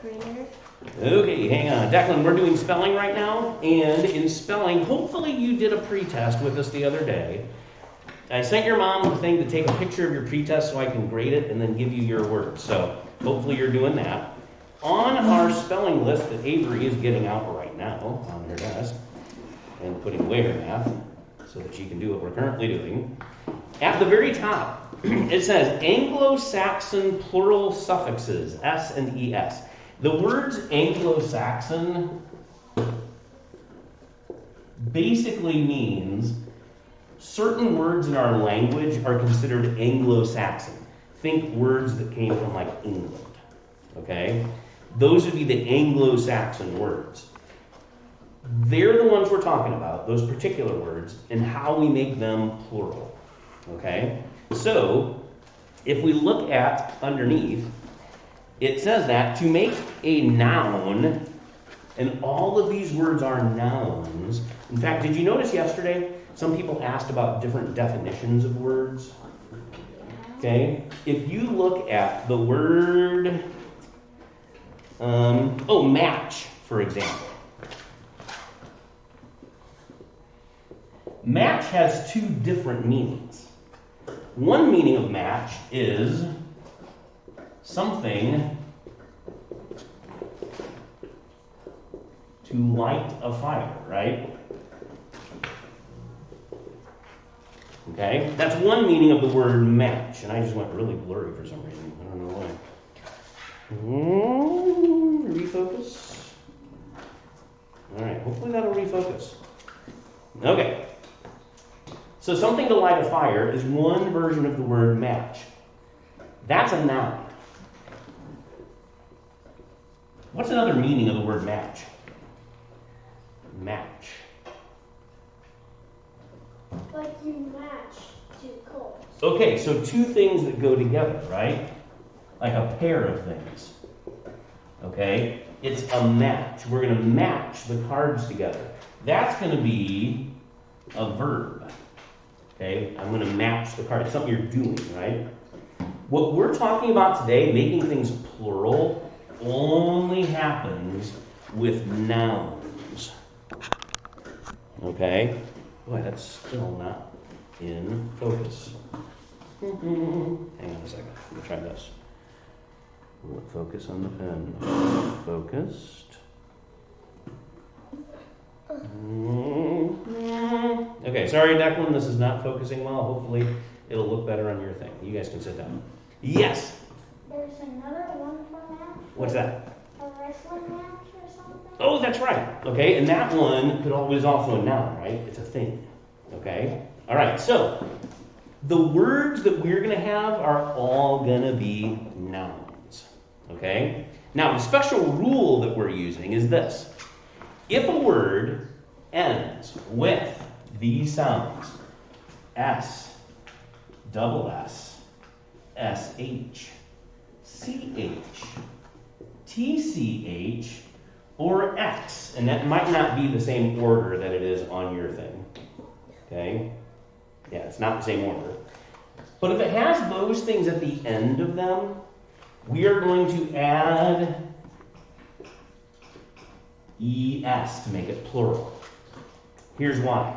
printer. Okay, hang on. Declan, we're doing spelling right now. And in spelling, hopefully you did a pretest with us the other day. I sent your mom the thing to take a picture of your pretest so I can grade it and then give you your words. So hopefully you're doing that. On our spelling list that Avery is getting out right now on her desk and putting away her math so that she can do what we're currently doing, at the very top, it says Anglo-Saxon plural suffixes, S and ES. The words Anglo-Saxon basically means certain words in our language are considered Anglo-Saxon. Think words that came from like England, okay? Those would be the Anglo-Saxon words. They're the ones we're talking about, those particular words, and how we make them plural, okay? So, if we look at underneath, it says that to make a noun, and all of these words are nouns. In fact, did you notice yesterday, some people asked about different definitions of words? Okay, if you look at the word, match, for example. Match has two different meanings. One meaning of match is something to light a fire, right? Okay, that's one meaning of the word match. And I just went really blurry for some reason. I don't know why. Refocus. All right, hopefully that'll refocus. Okay. So something to light a fire is one version of the word match. That's a noun. What's another meaning of the word match? Match. Like you match two colors. Okay, so two things that go together, right? Like a pair of things. Okay? It's a match. We're going to match the cards together. That's going to be a verb. Okay? I'm going to match the cards. It's something you're doing, right? What we're talking about today, making things plural, only happens with nouns. Okay? Boy, that's still not in focus. Hang on a second. Let me try this. Focus on the pen. Focused. Okay, sorry, Declan, this is not focusing well. Hopefully, it'll look better on your thing. You guys can sit down. Yes? There's another one for match. What's that? A wrestling match or something? Oh, that's right. Okay, and that one is also a noun, right? It's a thing. Okay? All right, so the words that we're going to have are all going to be nouns. Okay? Now, the special rule that we're using is this. If a word ends with these sounds, S, double S, SH, CH, TCH, or X, and that might not be the same order that it is on your thing. Okay? Yeah, it's not the same order. But if it has those things at the end of them, we are going to add ES to make it plural. Here's why.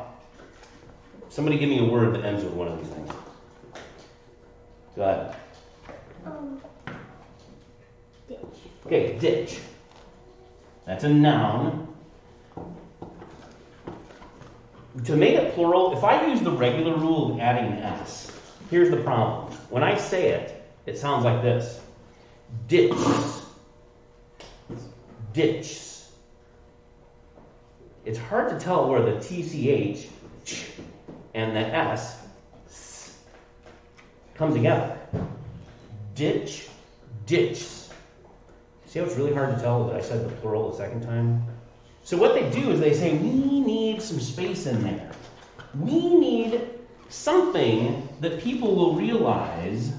Somebody give me a word that ends with one of these things. Go ahead. Ditch. Okay, ditch. That's a noun. To make it plural, if I use the regular rule of adding an S, here's the problem. When I say it, it sounds like this. Ditches. Ditch. It's hard to tell where the TCH and the S come together. Ditch, ditch. See how it's really hard to tell that I said the plural the second time? So what they do is they say, we need some space in there. We need something that people will realize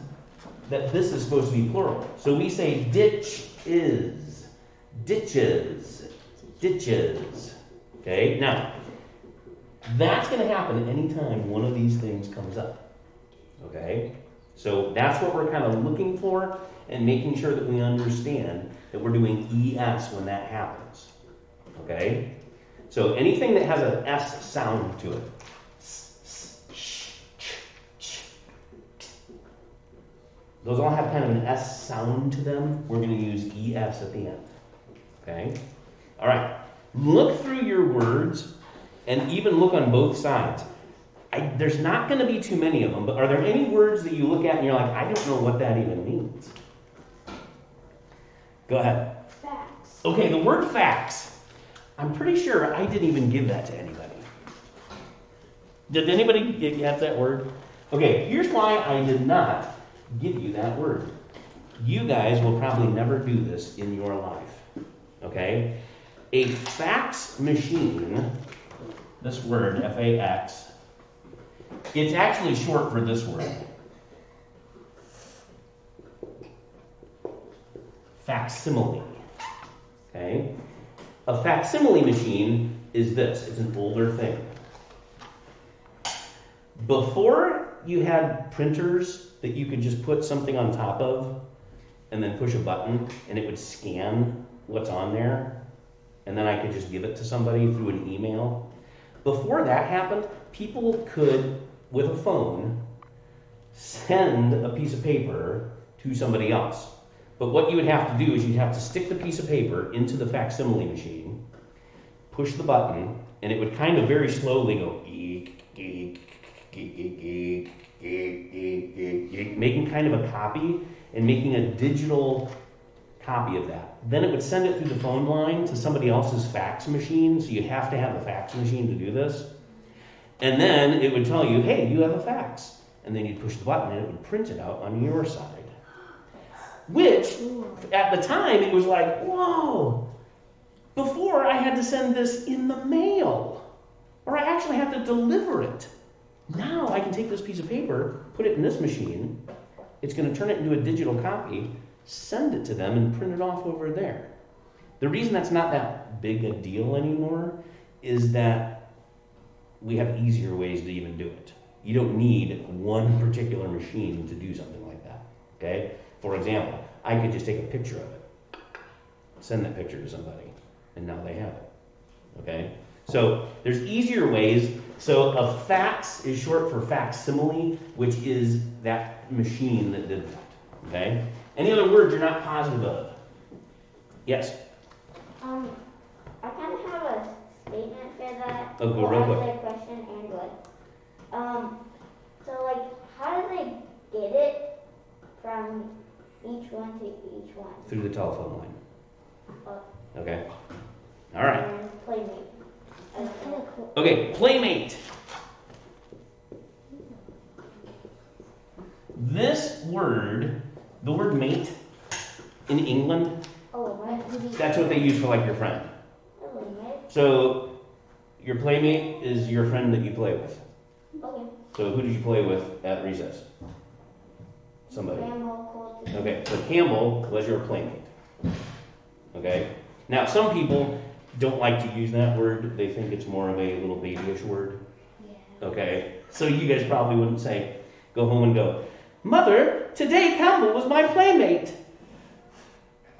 that this is supposed to be plural. So we say ditch is, ditches, ditches. Okay, now, that's going to happen anytime one of these things comes up. Okay, so that's what we're kind of looking for and making sure that we understand that we're doing ES when that happens. Okay? So anything that has an S sound to it. Those all have kind of an S sound to them. We're going to use ES at the end. Okay? All right. Look through your words and even look on both sides. There's not going to be too many of them, but are there any words that you look at and you're like, I don't know what that even means? Go ahead. Facts. Okay, the word facts. I'm pretty sure I didn't even give that to anybody. Did anybody get that word? Okay, here's why I did not give you that word. You guys will probably never do this in your life. Okay? A fax machine, this word, F-A-X, it's actually short for this word. Facsimile. Okay? A facsimile machine is this. It's an older thing. Before you had printers that you could just put something on top of and then push a button and it would scan what's on there and then I could just give it to somebody through an email. Before that happened, people could, with a phone, send a piece of paper to somebody else. But what you would have to do is you'd have to stick the piece of paper into the facsimile machine, push the button, and it would kind of very slowly go geek, geek, geek, geek, geek, geek, geek, geek, geek, making kind of a copy and making a digital copy of that. Then it would send it through the phone line to somebody else's fax machine, so you have to have a fax machine to do this. And then it would tell you, hey, you have a fax. And then you'd push the button and it would print it out on your side. Which, at the time, it was like, whoa. Before, I had to send this in the mail. Or I actually had to deliver it. Now I can take this piece of paper, put it in this machine. It's going to turn it into a digital copy, send it to them, and print it off over there. The reason that's not that big a deal anymore is that we have easier ways to even do it. You don't need one particular machine to do something like that. Okay? For example, I could just take a picture of it, send that picture to somebody, and now they have it. Okay? So there's easier ways. So a fax is short for facsimile, which is that machine that did that. Okay? Any other words you're not positive of? Yes? I kind of have a statement for that. Oh, go real quick. Actually, a question and what? So like, how do they get it from each one to each one? Through the telephone line. Oh. Okay? All right. And Playmate. Okay, Playmate. This word, the word mate, in England, Oh, what? that's what they use for like your friend. Playmate. So your playmate is your friend that you play with. Okay. So who did you play with at recess? Somebody. Campbell, Colton. Okay, so Campbell was your playmate. Okay? Now some people don't like to use that word. They think it's more of a little babyish word. Yeah. Okay? So you guys probably wouldn't say, go home and go, Mother, today Campbell was my playmate.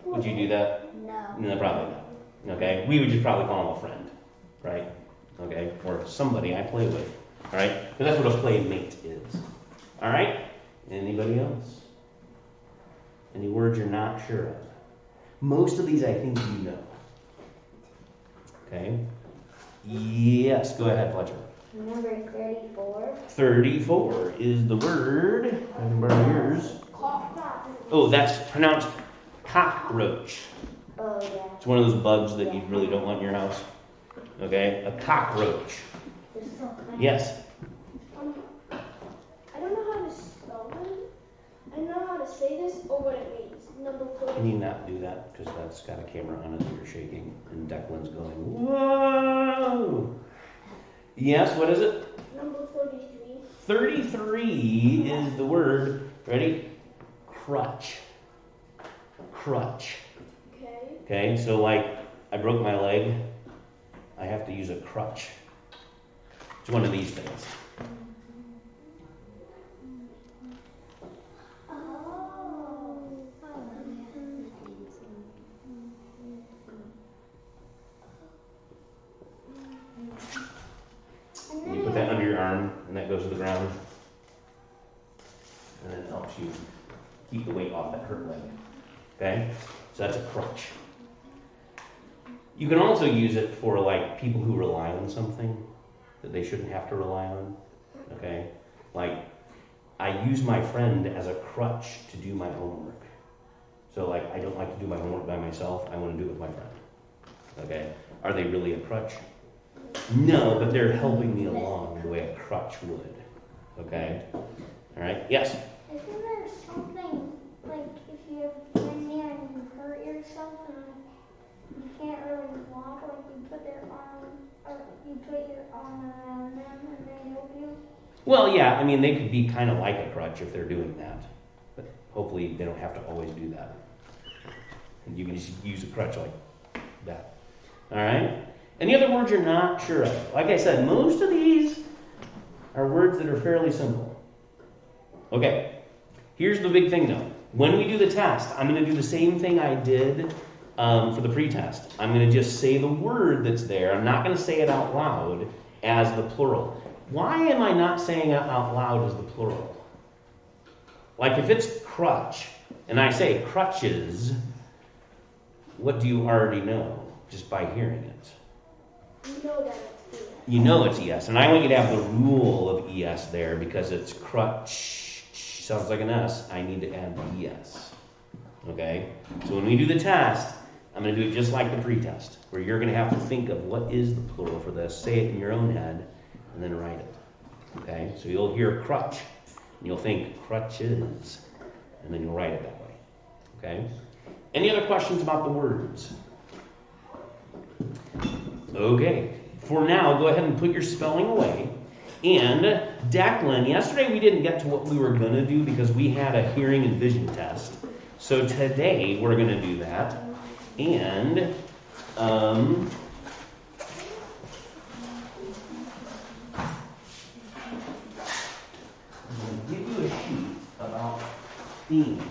Would you do that? No. No, probably not. Okay? We would just probably call him a friend. Right? Okay? Or somebody I play with. Alright? Because that's what a playmate is. Alright? Anybody else? Any words you're not sure of? Most of these I think you know. Okay? Yes, go ahead, Fletcher. Number 34. 34 is the word. I can borrow yours. Oh, that's pronounced cockroach. Oh, yeah. It's one of those bugs that you really don't want in your house. Okay? A cockroach. Yes. I don't know how to spell it. I know how to say this or what it means. Number Can you 40. not do that? Because that's got a camera on it that you're shaking. And Declan's going, whoa! Yes, what is it? Number 43. 33 is the word, ready? Crutch. Crutch. Okay. Okay, so like I broke my leg, I have to use a crutch. It's one of these things. goes to the ground. And then it helps you keep the weight off that hurt leg. Okay? So that's a crutch. You can also use it for like people who rely on something that they shouldn't have to rely on. Okay? Like, I use my friend as a crutch to do my homework. So like, I don't like to do my homework by myself. I want to do it with my friend. Okay? Are they really a crutch? No, but they're helping me along the way a crutch would. Okay? All right? Yes? Isn't there something, like, if you're in there and you hurt yourself and you can't really walk, like you put your arm around them and they help you? Well, yeah, I mean, they could be kind of like a crutch if they're doing that. But hopefully they don't have to always do that. And you can just use a crutch like that. All right? Any other words you're not sure of? Like I said, most of these are words that are fairly simple. Okay, here's the big thing though. When we do the test, I'm going to do the same thing I did for the pretest. I'm going to just say the word that's there. I'm not going to say it out loud as the plural. Why am I not saying it out loud as the plural? Like if it's crutch, and I say crutches, what do you already know just by hearing it? You know that it's ES. You know it's ES, and I want you to have the rule of ES there because it's crutch, sounds like an S, I need to add the ES. Okay? So when we do the test, I'm going to do it just like the pretest, where you're going to have to think of what is the plural for this, say it in your own head, and then write it. Okay? So you'll hear crutch, and you'll think crutches, and then you'll write it that way. Okay? Any other questions about the words? Okay. For now, go ahead and put your spelling away. And Declan, yesterday we didn't get to what we were going to do because we had a hearing and vision test. So today we're going to do that. And I'm going to give you a sheet about theme.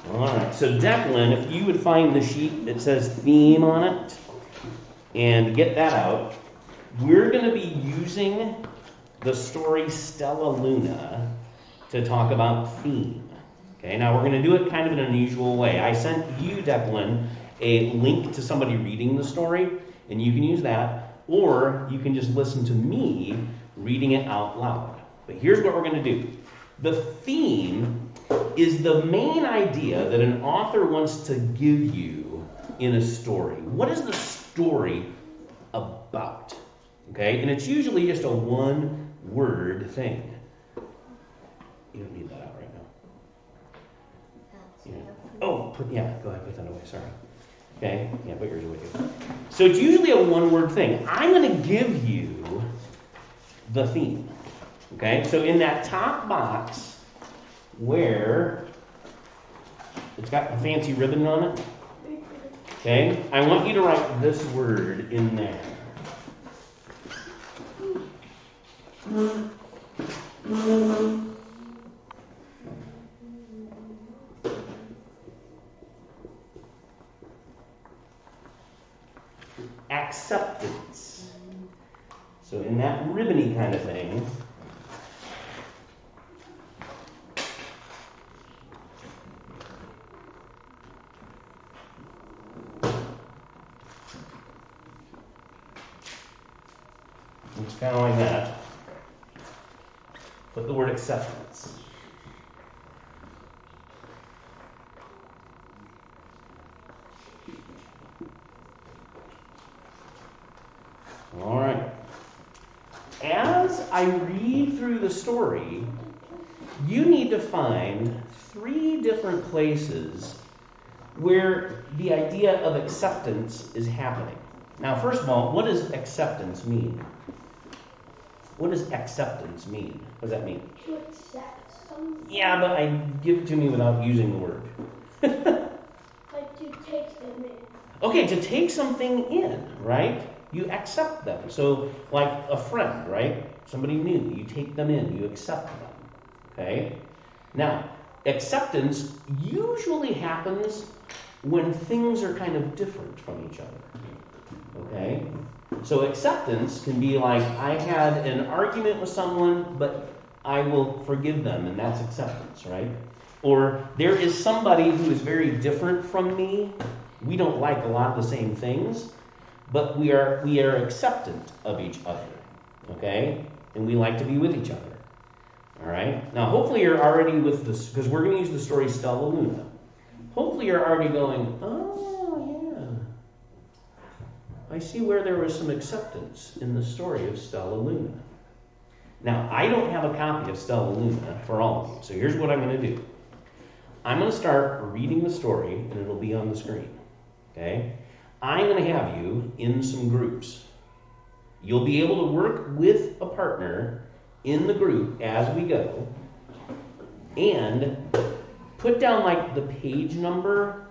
Alright, so Declan, if you would find the sheet that says theme on it and get that out, we're going to be using the story Stella Luna to talk about theme. Okay, now we're going to do it kind of in an unusual way. I sent you, Declan, a link to somebody reading the story, and you can use that, or you can just listen to me reading it out loud. But here's what we're going to do. The theme is the main idea that an author wants to give you in a story. What is the story about? Okay, and it's usually just a one-word thing. You don't need that out right now. Yeah. Oh, go ahead, put that away, sorry. Okay, yeah, put yours away too. So it's usually a one-word thing. I'm going to give you the theme. Okay, so in that top box where it's got the fancy ribbon on it, okay, I want you to write this word in there. Acceptance. So in that ribbony kind of thing, it's kind of like that. Put the word acceptance. All right. As I read through the story, you need to find 3 different places where the idea of acceptance is happening. Now, first of all, what does acceptance mean? What does acceptance mean? What does that mean? To accept something. Yeah, but give it to me without using the word. Like to take them in. Okay, to take something in, right? You accept them. So, like a friend, right? Somebody new, you take them in, you accept them. Okay? Now, acceptance usually happens when things are kind of different from each other. Okay? So acceptance can be like, I had an argument with someone, but I will forgive them, and that's acceptance, right? Or there is somebody who is very different from me. We don't like a lot of the same things, but we are acceptant of each other, okay? And we like to be with each other. All right? Now, hopefully you're already with this, because we're going to use the story Stella Luna. Hopefully you're already going, oh, yeah. I see where there was some acceptance in the story of Stella Luna. Now, I don't have a copy of Stella Luna for all of you, so here's what I'm going to do. I'm going to start reading the story, and it'll be on the screen. Okay? I'm going to have you in some groups. You'll be able to work with a partner in the group as we go, and put down like the page number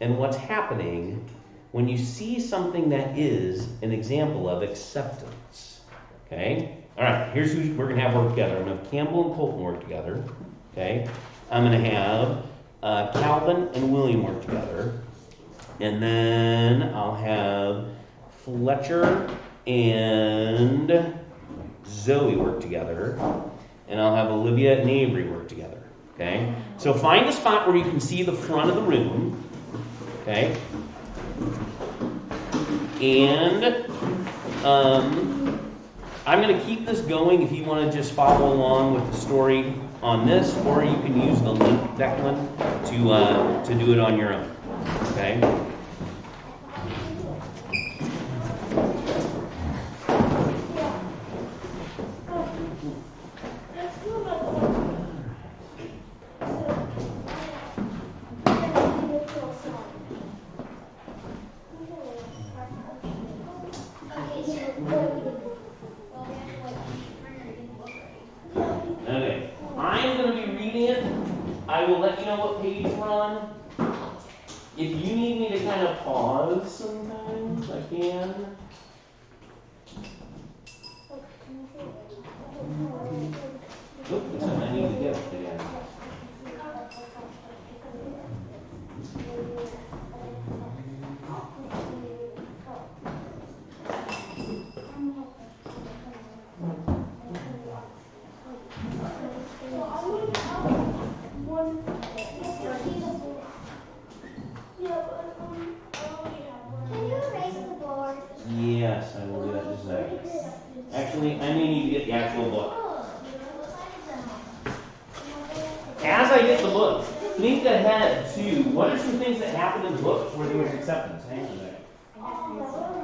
and what's happening when you see something that is an example of acceptance. Okay? All right, here's who we're going to have work together. I'm going to have Campbell and Colton work together. Okay? I'm going to have Calvin and William work together. And then I'll have Fletcher and Zoe work together. And I'll have Olivia and Avery work together. Okay? So find a spot where you can see the front of the room. Okay? And I'm going to keep this going if you want to just follow along with the story on this, or you can use the link, Declan, to do it on your own. Okay? Okay, I'm going to be reading it. I will let you know what page we're on. If you need me to kind of pause sometimes, I can. Oops, I need to get it again. Yes, I will do that in just a second. Actually, I may need to get the actual book. As I get the book, think ahead to what are some things that happened in books where there was acceptance. Hang on a second.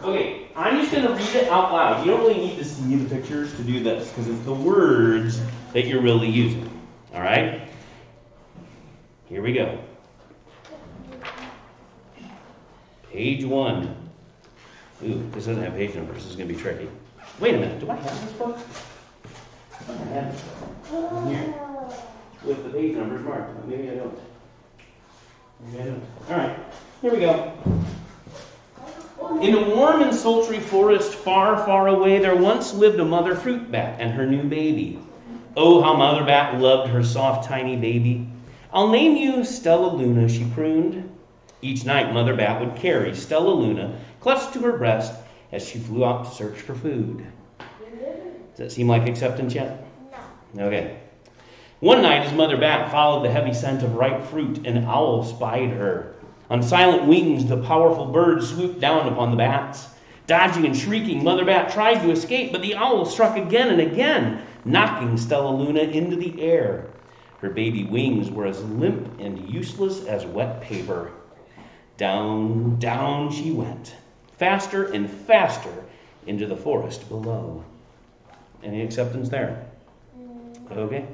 Okay, I'm just going to read it out loud. You don't really need to see the pictures to do this, because it's the words that you're really using. All right? Here we go. Page 1. Ooh, this doesn't have page numbers. This is going to be tricky. Wait a minute. Do I have this book? I thought I had this book. Here. With the page numbers marked. But maybe I don't. Maybe I don't. All right. Here we go. In a warm and sultry forest far, far away, there once lived a mother fruit bat and her new baby. Oh, how Mother Bat loved her soft, tiny baby. I'll name you Stella Luna, she crooned. Each night, Mother Bat would carry Stella Luna clutched to her breast as she flew out to search for food. Does that seem like acceptance yet? No. Okay. One night, as Mother Bat followed the heavy scent of ripe fruit, an owl spied her. On silent wings, the powerful bird swooped down upon the bats. Dodging and shrieking, Mother Bat tried to escape, but the owl struck again and again, knocking Stellaluna into the air. Her baby wings were as limp and useless as wet paper. Down, down she went, faster and faster into the forest below. Any acceptance there? Okay.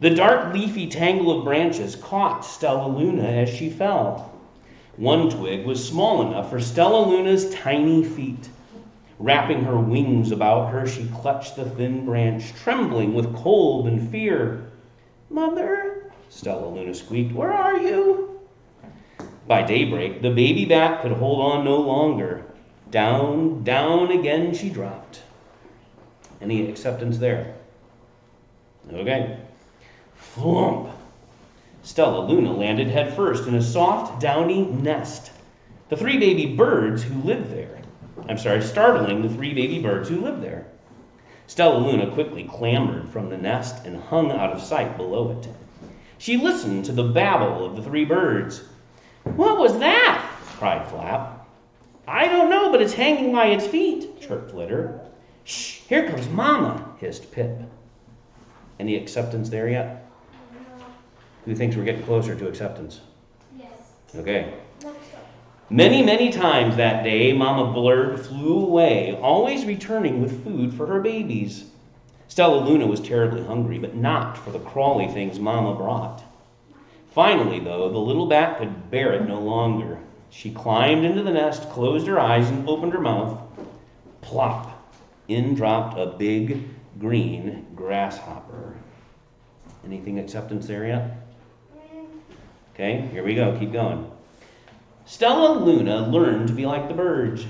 The dark leafy tangle of branches caught Stellaluna as she fell. One twig was small enough for Stellaluna's tiny feet. Wrapping her wings about her, she clutched the thin branch, trembling with cold and fear. "Mother," Stellaluna squeaked, "where are you?" By daybreak, the baby bat could hold on no longer. Down, down again she dropped. Any acceptance there? Okay. Flump! Stellaluna landed headfirst in a soft, downy nest. The three baby birds who lived there. Startling the three baby birds who lived there. Stellaluna quickly clambered from the nest and hung out of sight below it. She listened to the babble of the three birds. "What was that?" cried Flap. "I don't know, but it's hanging by its feet," chirped Flitter. "Shh, here comes Mama," hissed Pip. Any acceptance there yet? Who thinks we're getting closer to acceptance? Yes. Okay. Many, many times that day, Mama Blurd flew away, always returning with food for her babies. Stellaluna was terribly hungry, but not for the crawly things Mama brought. Finally, though, the little bat could bear it no longer. She climbed into the nest, closed her eyes, and opened her mouth. Plop! In dropped a big green grasshopper. Anything acceptance there yet? Okay, here we go. Keep going. Stellaluna learned to be like the birds.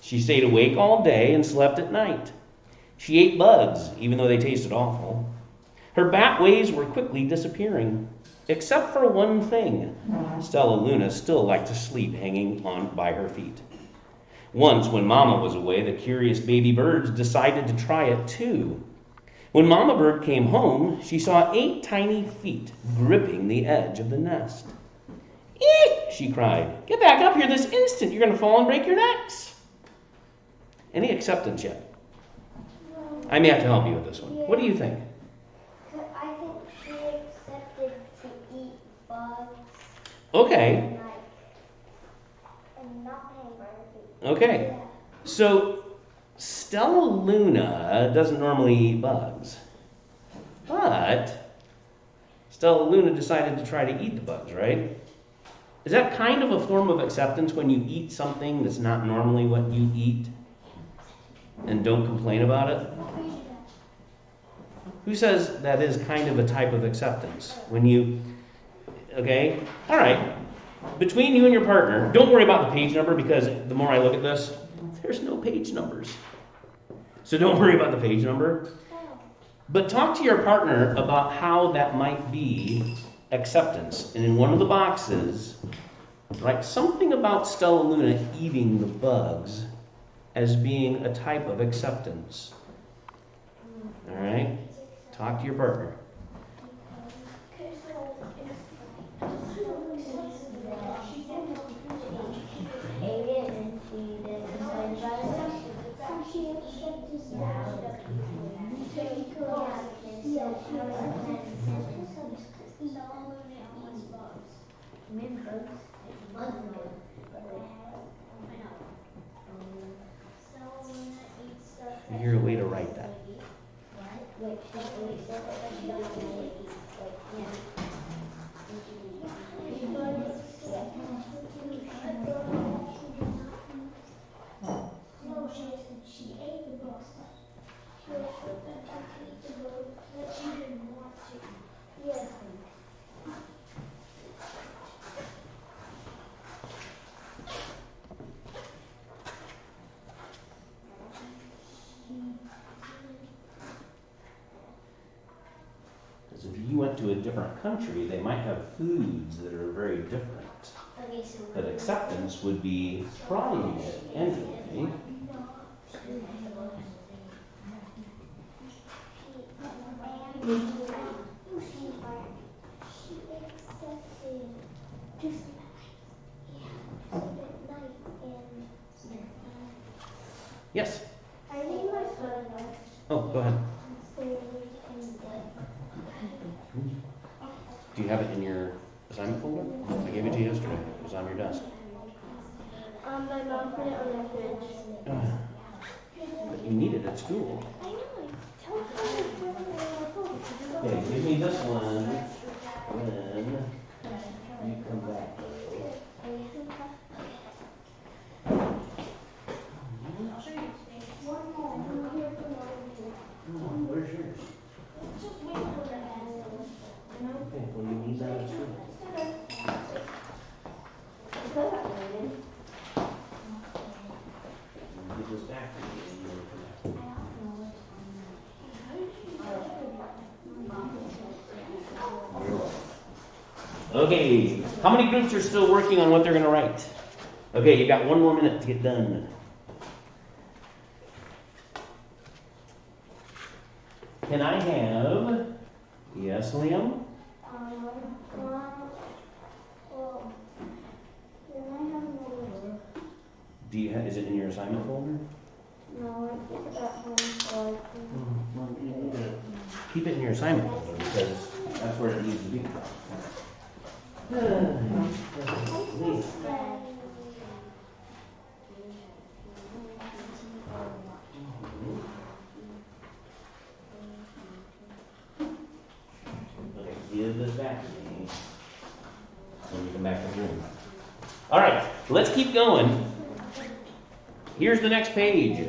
She stayed awake all day and slept at night. She ate bugs, even though they tasted awful. Her bat ways were quickly disappearing, except for one thing. Stellaluna still liked to sleep hanging on by her feet. Once, when Mama was away, the curious baby birds decided to try it too. When Mama Bird came home, she saw 8 tiny feet gripping the edge of the nest. "Eek!" she cried. "Get back up here this instant. You're going to fall and break your necks." Any acceptance yet? I may have to help you with this one. What do you think? I think she accepted to eat bugs. Okay. And nothing burger. Okay. Yeah. So Stellaluna doesn't normally eat bugs. But Stellaluna decided to try to eat the bugs, right? Is that kind of a form of acceptance when you eat something that's not normally what you eat and don't complain about it? Who says that is kind of a type of acceptance? When you, okay, all right, between you and your partner, don't worry about the page number because the more I look at this, there's no page numbers. So don't worry about the page number. But talk to your partner about how that might be acceptance. And in one of the boxes, write something about Stellaluna eating the bugs as being a type of acceptance. All right? Talk to your partner. Is there a way to write that? No, she ate the bugs. She was that she ate the bugs, but she didn't want to. Yes. Because if you went to a different country, they might have foods that are very different. Okay, so But acceptance would be trying it anyway. Yes. I need my phone. Oh, go ahead. Do you have it in your assignment folder? I gave it to you yesterday. It was on your desk. My mom put it on the fridge. But you need it at school. I know. Tell her to put it on my phone. Okay, give me this one when you come back. Where's yours? Okay, well you need that at school. Give this back to me and you'll come back. You're welcome. Okay, how many groups are still working on what they're going to write? Okay, you got 1 more minute to get done. Can I have, yes, Liam? Well, can I have another? Do you have, is it in your assignment folder? No, I keep it at home so I can. Well, you need to keep it in your assignment folder because that's where it needs to be. Okay, give this back to me when you come back to the room. All right, let's keep going. Here's the next page.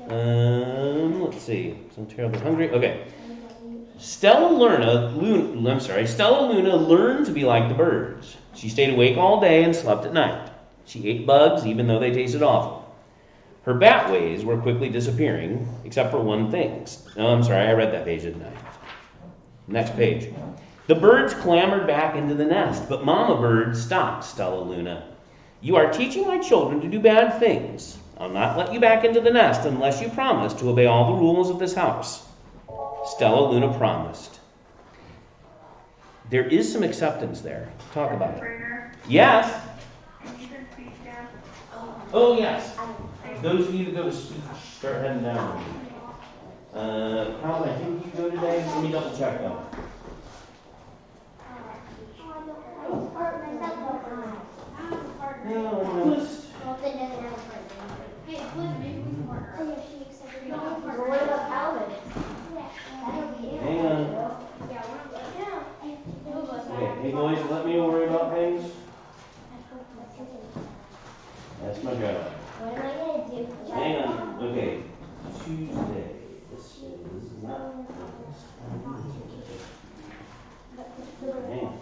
Let's see. So I'm terribly hungry. Okay. Stella Luna learned to be like the birds. She stayed awake all day and slept at night. She ate bugs even though they tasted awful. Her bat ways were quickly disappearing, except for one thing. I read that page, didn't I? Next page. The birds clambered back into the nest, but Mama Bird stopped Stella Luna. You are teaching my children to do bad things. I'll not let you back into the nest unless you promise to obey all the rules of this house. Stella Luna promised. There is some acceptance there. Talk about it. Yes. Oh, yes. Those of you that go to speech, start heading down. Colin, I think you go today. Let me double check though. What about Calvin? Hang on. Okay, hey boys, let me worry about things. That's my job. What am I going to do? Hang on. Okay. Tuesday. This is not. Hang on.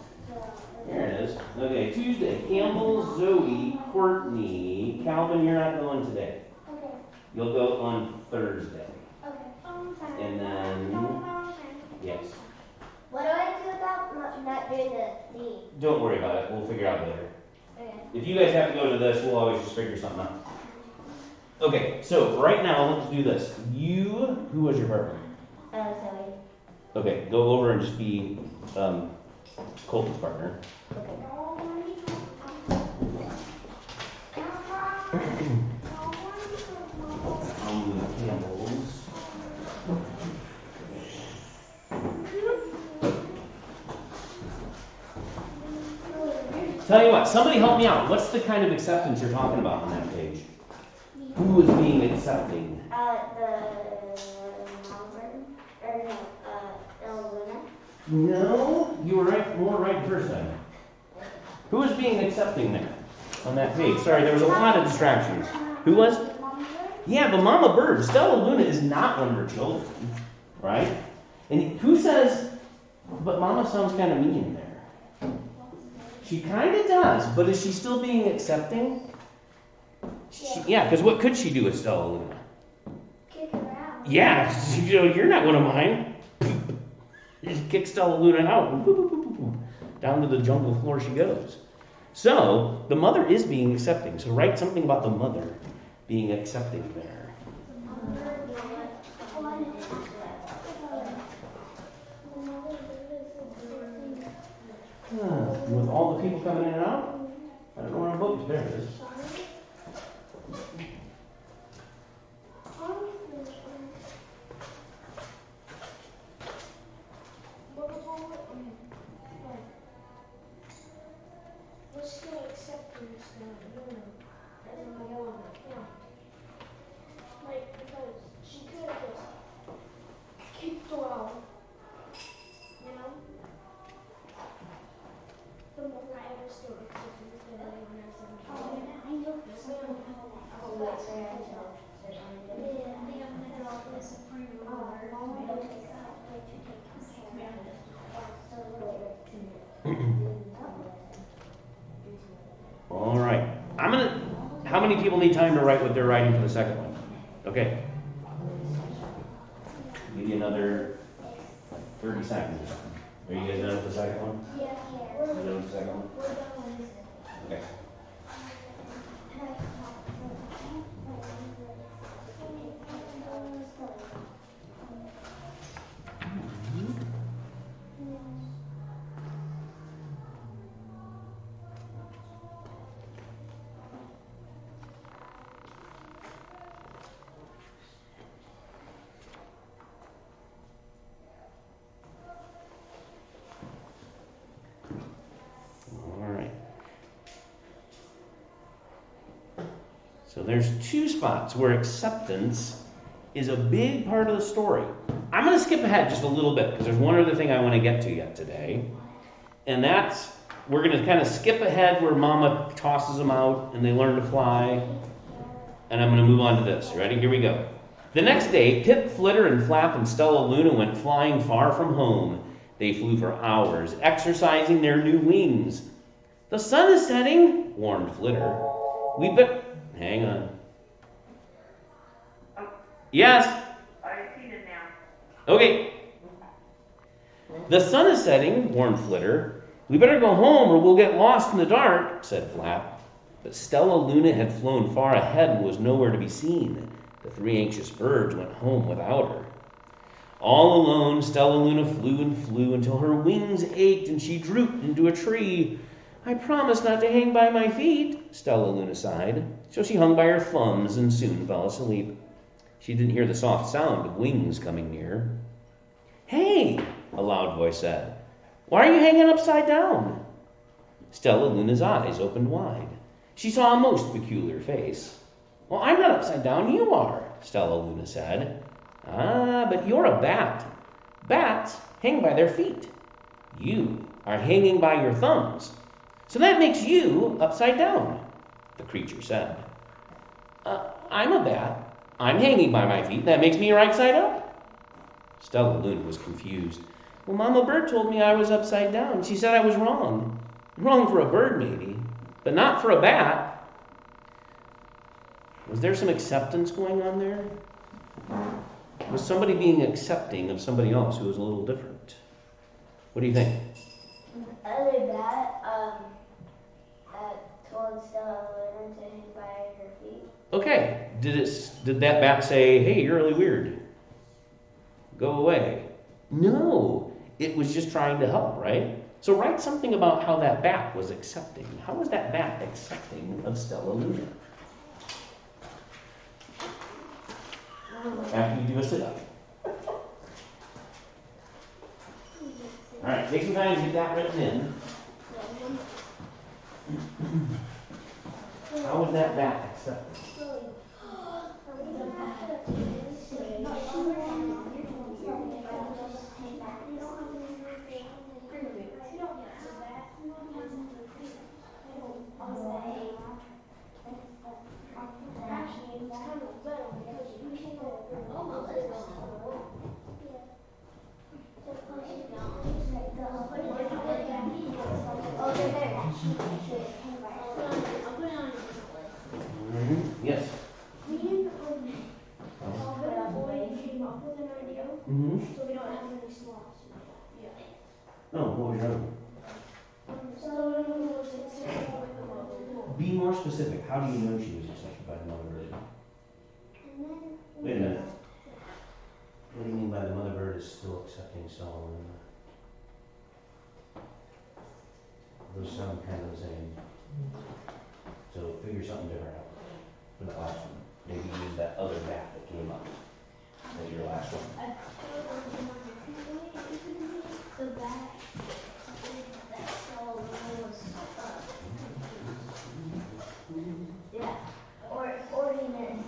Here it is. Okay, Tuesday. Campbell, Zoe, Courtney. Calvin, you're not going today. Okay. You'll go on Thursday. Okay. And then, yes. What do I do about not doing the theme? Don't worry about it. We'll figure it out later. Okay. If you guys have to go to this, we'll always just figure something out. Okay, so right now, let's do this. Who was your partner? Zoe. Okay, go over and just be Colton's partner. Okay. Campbell's. Tell you what, somebody help me out. What's the kind of acceptance you're talking about on that page? Who is being accepting? No, you were right first time. Who is being accepting there on that page? Sorry, there was a lot of distractions. Who was? Yeah, the Mama Bird. Stella Luna is not one of her children, right? And who says, but Mama sounds kind of mean there. She kind of does, but is she still being accepting? Yeah, because what could she do with Stella Luna? Kick her out. Yeah, you're not one of mine. Just kick Stella Luna out, and boop, boop, boop, boop, boop. Down to the jungle floor she goes. So, the mother is being accepting. So write something about the mother being accepting there. With all the people coming in and out? I don't know where our book is. There it is. how many people need time to write what they're writing for the second one? Okay. Give you another 30 seconds or something. Are you guys done with the second one? Yeah. You done with the second one? We're done with it. Okay. All right. So there's two spots where acceptance is a big part of the story. I'm going to skip ahead just a little bit because there's one other thing I want to get to yet today. And that's, we're going to kind of skip ahead where Mama tosses them out and they learn to fly. And I'm going to move on to this. Ready? Here we go. The next day, Pip, Flitter, and Flap and Stella Luna went flying far from home. They flew for hours, exercising their new wings. The sun is setting, warned Flitter. Hang on. Yes? I've seen it now. Okay. The sun is setting, warned Flitter. We better go home or we'll get lost in the dark, said Flap. But Stella Luna had flown far ahead and was nowhere to be seen. The three anxious birds went home without her. All alone, Stella Luna flew and flew until her wings ached and she drooped into a tree. I promised not to hang by my feet, Stella Luna sighed. So she hung by her thumbs and soon fell asleep. She didn't hear the soft sound of wings coming near. Hey, a loud voice said. Why are you hanging upside down? Stella Luna's eyes opened wide. She saw a most peculiar face. Well, I'm not upside down, you are, Stella Luna said. Ah, but you're a bat. Bats hang by their feet. You are hanging by your thumbs. So that makes you upside down, the creature said. I'm a bat. I'm hanging by my feet. That makes me right side up. Stella Luna was confused. Well, Mama Bird told me I was upside down. She said I was wrong. Wrong for a bird, maybe, but not for a bat. Was there some acceptance going on there? Was somebody being accepting of somebody else who was a little different? What do you think? Other that, told Stella Luna to hang by her feet. Okay, did that bat say, hey, you're really weird, go away? No, it was just trying to help, right? So write something about how that bat was accepting. How was that bat accepting of Stella Luna? After you do a sit-up. All right, take some time to get that written in. How was that bat accepting? Yes. So we don't have any slots. Yeah. No, what was your other one? Be more specific. How do you know she was accepted by the mother bird? Wait a minute. What do you mean by the mother bird is still accepting Stella Luna? Those sound kind of the same. So figure something different out for the last one. Maybe use that other bat that came up as your last one. The bat that Stella Luna was yeah. Or he meant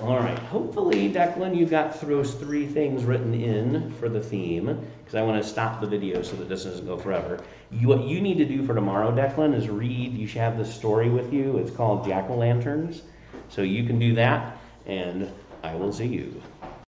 All right. Hopefully, Declan, you've got those three things written in for the theme, because I want to stop the video so that this doesn't go forever. What you need to do for tomorrow, Declan, is read. You should have the story with you. It's called Jack-O-Lanterns. So you can do that, and I will see you.